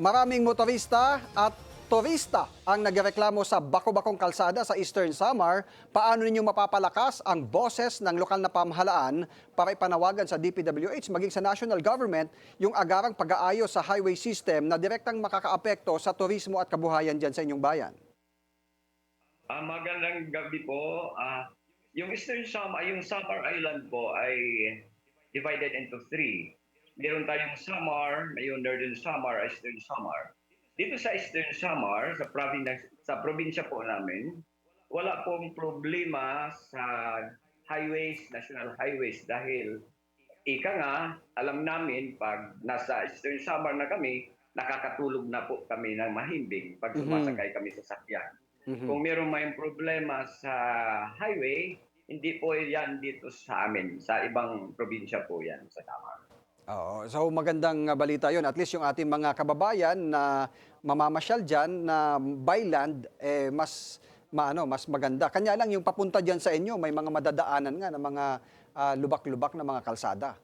Maraming motorista at turista ang nagreklamo sa bako-bakong kalsada sa Eastern Samar. Paano ninyo mapapalakas ang boses ng lokal na pamahalaan para ipanawagan sa DPWH maging sa national government yung agarang pag-aayos sa highway system na direktang makakaapekto sa turismo at kabuhayan dyan sa inyong bayan? Magandang gabi po. Yung Eastern Samar, yung Samar Island po ay divided into three. Meron tayong Samar, yung Northern Samar, Eastern Samar. Dito sa Eastern Samar, sa probinsya po namin, wala pong problema sa highways, national highways dahil ika nga, alam namin pag nasa Eastern Samar na kami, nakakatulog na po kami ng mahimbing pag Mhm. sumasakay kami sa sakyan. Mhm. Kung meron may problema sa highway, hindi po yan dito sa amin. Sa ibang probinsya po yan sa Samar. Oo. So magandang balita yon. At least yung ating mga kababayan na mamamasyal dyan na by land, mas maganda. Kanya lang yung papunta dyan sa inyo, may mga madadaanan nga ng mga lubak-lubak na mga kalsada.